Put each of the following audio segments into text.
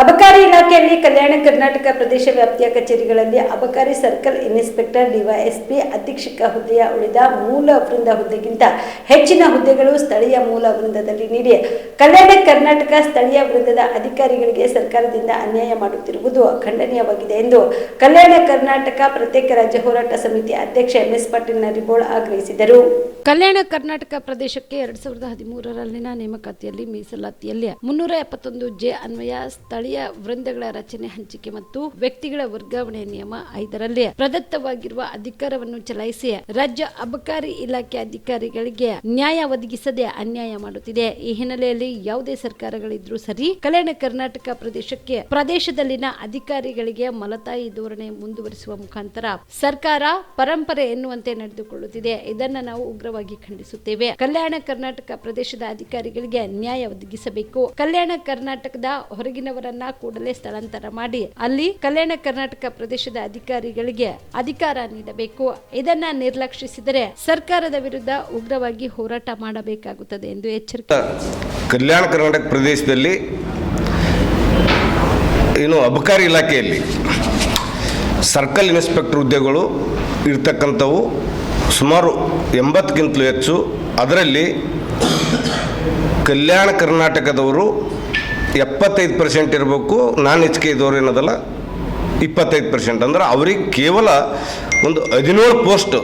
ಅಬಕಾರಿ ಇಲಾಖೆಯಲ್ಲಿ ಕಲ್ಯಾಣ ಕರ್ನಾಟಕ ಪ್ರದೇಶ ವ್ಯಾಪ್ತಿಯ ಕಚೇರಿಗಳಲ್ಲಿ ಅಬಕಾರಿ ಸರ್ಕಲ್ ಇನ್ಸ್ಪೆಕ್ಟರ್ ಡಿವೈಎಸ್ಪಿ ಅಧೀಕ್ಷಕ ಹುದ್ದೆಯ ಉಳಿದ ಮೂಲ ವೃಂದ ಹುದ್ದೆಗಿಂತ ಹೆಚ್ಚಿನ ಹುದ್ದೆಗಳು ಸ್ಥಳೀಯ ಮೂಲ ವೃಂದದಲ್ಲಿ ನೀಡಿ ಕಲ್ಯಾಣ ಕರ್ನಾಟಕ ಸ್ಥಳೀಯ ವೃಂದದ ಅಧಿಕಾರಿಗಳಿಗೆ ಸರ್ಕಾರದಿಂದ ಅನ್ಯಾಯ ಮಾಡುತ್ತಿರುವುದು ಖಂಡನೀಯವಾಗಿದೆ ಎಂದು ಕಲ್ಯಾಣ ಕರ್ನಾಟಕ ಪ್ರತ್ಯೇಕ ರಾಜ್ಯ ಹೋರಾಟ ಸಮಿತಿ ಅಧ್ಯಕ್ಷ ಎಂಎಸ್ ಪಾಟೀಲ್ ನರಿಬೋಳ್ ಆಗ್ರಹಿಸಿದರು. ಕಲ್ಯಾಣ ಕರ್ನಾಟಕ ಪ್ರದೇಶಕ್ಕೆ 2013ರಲ್ಲಿನ ನೇಮಕಾತಿಯಲ್ಲಿ ಮೀಸಲಾತಿಯಲ್ಲಿ 371 ಅನ್ವಯ ಸ್ಥಳೀಯ ವೃಂದಗಳ ರಚನೆ, ಹಂಚಿಕೆ ಮತ್ತು ವ್ಯಕ್ತಿಗಳ ವರ್ಗಾವಣೆ ನಿಯಮ 5ರಲ್ಲಿ ಪ್ರದತ್ತವಾಗಿರುವ ಅಧಿಕಾರವನ್ನು ಚಲಾಯಿಸಿ ರಾಜ್ಯ ಅಬಕಾರಿ ಇಲಾಖೆ ಅಧಿಕಾರಿಗಳಿಗೆ ನ್ಯಾಯ ಒದಗಿಸದೆ ಅನ್ಯಾಯ ಮಾಡುತ್ತಿದೆ. ಈ ಹಿನ್ನೆಲೆಯಲ್ಲಿ ಯಾವುದೇ ಸರ್ಕಾರಗಳಿದ್ರೂ ಸರಿ, ಕಲ್ಯಾಣ ಕರ್ನಾಟಕ ಪ್ರದೇಶದಲ್ಲಿನ ಅಧಿಕಾರಿಗಳಿಗೆ ಮಲತಾಯಿ ಧೋರಣೆ ಮುಂದುವರಿಸುವ ಮುಖಾಂತರ ಸರ್ಕಾರ ಪರಂಪರೆ ಎನ್ನುವಂತೆ ನಡೆದುಕೊಳ್ಳುತ್ತಿದೆ. ಇದನ್ನ ನಾವು ಉಗ್ರವಾಗಿ ಖಂಡಿಸುತ್ತೇವೆ. ಕಲ್ಯಾಣ ಕರ್ನಾಟಕ ಪ್ರದೇಶದ ಅಧಿಕಾರಿಗಳಿಗೆ ನ್ಯಾಯ ಒದಗಿಸಬೇಕು. ಕಲ್ಯಾಣ ಕರ್ನಾಟಕದ ಹೊರಗಿನವರನ್ನ ಕೂಡಲೇ ಸ್ಥಳಾಂತರ ಮಾಡಿ ಅಲ್ಲಿ ಕಲ್ಯಾಣ ಕರ್ನಾಟಕ ಪ್ರದೇಶದ ಅಧಿಕಾರಿಗಳಿಗೆ ಅಧಿಕಾರ ನೀಡಬೇಕು. ಇದನ್ನ ನಿರ್ಲಕ್ಷಿಸಿದರೆ ಸರ್ಕಾರದ ವಿರುದ್ಧ ಉಗ್ರವಾಗಿ ಹೋರಾಟ ಮಾಡಬೇಕಾಗುತ್ತದೆ ಎಂದು ಎಚ್ಚರಿಕೆ. ಕಲ್ಯಾಣ ಕರ್ನಾಟಕ ಪ್ರದೇಶದಲ್ಲಿ ಅಬಕಾರಿ ಇಲಾಖೆಯಲ್ಲಿ ಸರ್ಕಲ್ ಇನ್ಸ್ಪೆಕ್ಟರ್ ಹುದ್ದೆಗಳು ಇರ್ತಕ್ಕಂಥವು ಸುಮಾರು 80ಕ್ಕಿಂತಲೂ ಹೆಚ್ಚು. ಅದರಲ್ಲಿ ಕಲ್ಯಾಣ ಕರ್ನಾಟಕದವರು 75% ಇರಬೇಕು, ನಾನ್ ಎಚ್ ಕೆ ಇದ್ದವ್ರು ಏನದಲ್ಲ 25%. ಅಂದ್ರೆ ಅವ್ರಿಗೆ ಕೇವಲ ಒಂದು 17 ಪೋಸ್ಟ್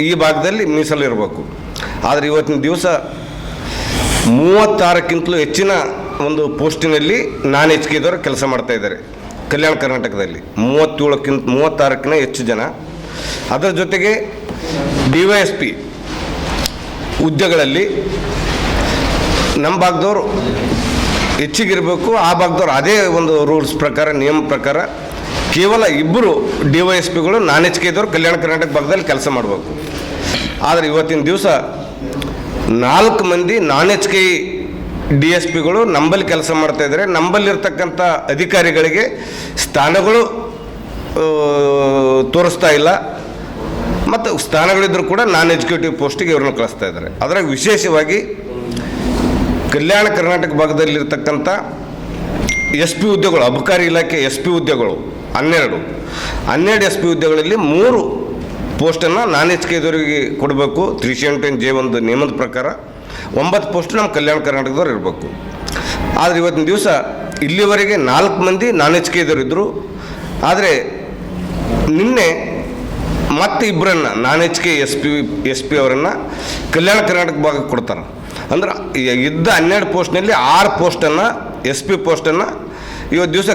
ಈ ಭಾಗದಲ್ಲಿ ಮೀಸಲಿರಬೇಕು. ಆದರೆ ಇವತ್ತಿನ ದಿವಸ 36ಕ್ಕಿಂತಲೂ ಹೆಚ್ಚಿನ ಒಂದು ಪೋಸ್ಟಿನಲ್ಲಿ ನಾನ್ ಎಚ್ ಕೆ ಇದ್ದವರು ಕೆಲಸ ಮಾಡ್ತಾ ಇದ್ದಾರೆ ಕಲ್ಯಾಣ ಕರ್ನಾಟಕದಲ್ಲಿ. 36ಕ್ಕಿಂತ ಹೆಚ್ಚು ಜನ. ಅದರ ಜೊತೆಗೆ ಡಿವೈಎಸ್ಪಿ ಹುದ್ದೆಗಳಲ್ಲಿ ನಮ್ಮ ಭಾಗದವರು ಹೆಚ್ಚಿಗಿರಬೇಕು. ಆ ಭಾಗದವ್ರು ಅದೇ ಒಂದು ರೂಲ್ಸ್ ಪ್ರಕಾರ, ನಿಯಮ ಪ್ರಕಾರ ಕೇವಲ 2 ಡಿವೈಎಸ್ಪಿಗಳು ನಾನ್ ಎಚ್ ಕೆ ಇದ್ದವರು ಕಲ್ಯಾಣ ಕರ್ನಾಟಕ ಭಾಗದಲ್ಲಿ ಕೆಲಸ ಮಾಡಬೇಕು. ಆದರೆ ಇವತ್ತಿನ ದಿವಸ 4 ಮಂದಿ ನಾನ್ ಎಚ್ ಕೆ DSPಗಳು ನಂಬಲ್ಲಿ ಕೆಲಸ ಮಾಡ್ತಾ ಇದ್ದಾರೆ. ನಂಬಲ್ಲಿರ್ತಕ್ಕಂಥ ಅಧಿಕಾರಿಗಳಿಗೆ ಸ್ಥಾನಗಳು ತೋರಿಸ್ತಾ ಇಲ್ಲ, ಮತ್ತು ಸ್ಥಾನಗಳಿದ್ದರೂ ಕೂಡ ನಾನ್ ಎಕ್ಸಿಕ್ಯೂಟಿವ್ ಪೋಸ್ಟಿಗೆ ಇವ್ರನ್ನ ಕಳಿಸ್ತಾ ಇದ್ದಾರೆ. ಅದರಾಗ ವಿಶೇಷವಾಗಿ ಕಲ್ಯಾಣ ಕರ್ನಾಟಕ ಭಾಗದಲ್ಲಿರ್ತಕ್ಕಂಥ SP ಹುದ್ದೆಗಳು, ಅಬಕಾರಿ ಇಲಾಖೆ SP ಹುದ್ದೆಗಳು 12 SP ಹುದ್ದೆಗಳಲ್ಲಿ 3 ಪೋಸ್ಟನ್ನು ನಾನ್ ಎಚ್ ಕೆ ಇದ್ದವರಿಗೆ ಕೊಡಬೇಕು. 379J1 ನಿಯಮದ ಪ್ರಕಾರ 9 ಪೋಸ್ಟ್ ನಮ್ಮ ಕಲ್ಯಾಣ ಕರ್ನಾಟಕದವ್ರು ಇರಬೇಕು. ಆದರೆ ಇವತ್ತಿನ ದಿವಸ ಇಲ್ಲಿವರೆಗೆ 4 ಮಂದಿ ನಾನ್ ಎಚ್ ಕೆ ಇದ್ದವರು ಇದ್ದರು. ಆದರೆ ನಿನ್ನೆ ಮತ್ತೆ 2 ನಾನ್ ಎಚ್ ಕೆ SP ಅವರನ್ನು ಕಲ್ಯಾಣ ಕರ್ನಾಟಕ ಭಾಗಕ್ಕೆ ಕೊಡ್ತಾರೆ. ಅಂದ್ರೆ ಇದ್ದ 12 ಪೋಸ್ಟ್ನಲ್ಲಿ 6 ಪೋಸ್ಟನ್ನು SP ಪೋಸ್ಟನ್ನು ಇವತ್ತು ದಿವಸ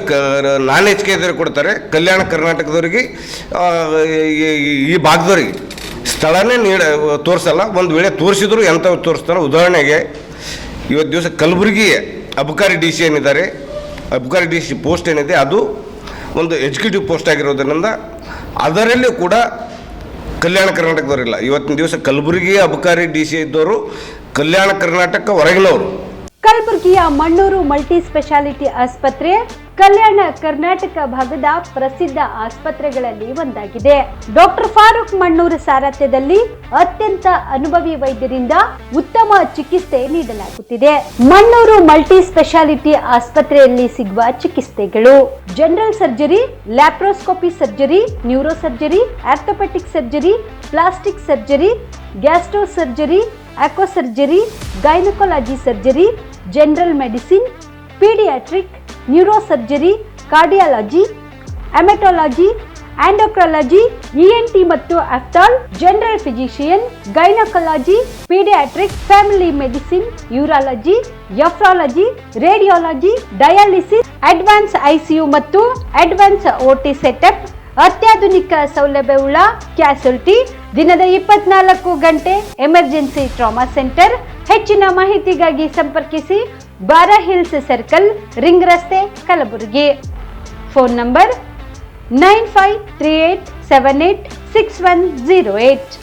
ನಾನ್ ಎಚ್ ಕೆ ಇದ್ದವ್ರಿಗೆ ಕೊಡ್ತಾರೆ. ಕಲ್ಯಾಣ ಕರ್ನಾಟಕದವರಿಗೆ ಈ ಭಾಗದವ್ರಿಗೆ ಸ್ಥಳನೇ ತೋರಿಸಲ್ಲ. ಒಂದು ವೇಳೆ ತೋರಿಸಿದ್ರು ಎಂಥವ್ರು ತೋರಿಸ್ತಾರೆ. ಉದಾಹರಣೆಗೆ ಇವತ್ತು ದಿವಸ ಕಲಬುರಗಿ ಅಬಕಾರಿ DC ಏನಿದ್ದಾರೆ, ಅಬಕಾರಿ DC ಪೋಸ್ಟ್ ಏನಿದೆ ಅದು ಒಂದು ಎಕ್ಸಿಕ್ಯೂಟಿವ್ ಪೋಸ್ಟ್ ಆಗಿರೋದ್ರಿಂದ ಅದರಲ್ಲೂ ಕೂಡ ಕಲ್ಯಾಣ ಕರ್ನಾಟಕದವರಿಲ್ಲ. ಇವತ್ತಿನ ದಿವಸ ಕಲಬುರಗಿ ಅಬಕಾರಿ DC ಇದ್ದವರು ಕಲ್ಯಾಣ ಕರ್ನಾಟಕ ಹೊರಗಿನವರು. ಕಲಬುರಗಿಯ ಮಣ್ಣೂರು ಮಲ್ಟಿ ಸ್ಪೆಷಾಲಿಟಿ ಆಸ್ಪತ್ರೆ ಕಲ್ಯಾಣ ಕರ್ನಾಟಕ ಭಾಗದ ಪ್ರಸಿದ್ಧ ಆಸ್ಪತ್ರೆಗಳಲ್ಲಿ ಒಂದಾಗಿದೆ. ಡಾಕ್ಟರ್ ಫಾರೂಕ್ ಮಣ್ಣೂರು ಸಾರಥ್ಯದಲ್ಲಿ ಅತ್ಯಂತ ಅನುಭವಿ ವೈದ್ಯರಿಂದ ಉತ್ತಮ ಚಿಕಿತ್ಸೆ ನೀಡಲಾಗುತ್ತಿದೆ. ಮಣ್ಣೂರು ಮಲ್ಟಿ ಸ್ಪೆಷಾಲಿಟಿ ಆಸ್ಪತ್ರೆಯಲ್ಲಿ ಸಿಗುವ ಚಿಕಿತ್ಸೆಗಳು: general surgery, laparoscopy surgery, neuro surgery, orthopaedic surgery, plastic surgery, gastro surgery, aqua surgery, gynaecology surgery, general medicine, paediatric, neuro surgery, cardiology, haematology, endocrinology, ENT ಮತ್ತು ophthal, general physician, gynaecology, paediatric, family medicine, urology, nephrology, radiology, dialysis, advance ICU ಮತ್ತು advance OT setup, ಅತ್ಯಾಧುನಿಕ ಸೌಲಭ್ಯವುಳ್ಳ ಕ್ಯಾಸುಲಿಟಿ, ದಿನದ 24 ಗಂಟೆ emergency trauma centre. ಹೆಚ್ಚಿನ ಮಾಹಿತಿಗಾಗಿ ಸಂಪರ್ಕಿಸಿ ಬಾರಾ hills circle, ring ರಸ್ತೆ, ಕಲಬುರಗಿ. Phone number 9538786108.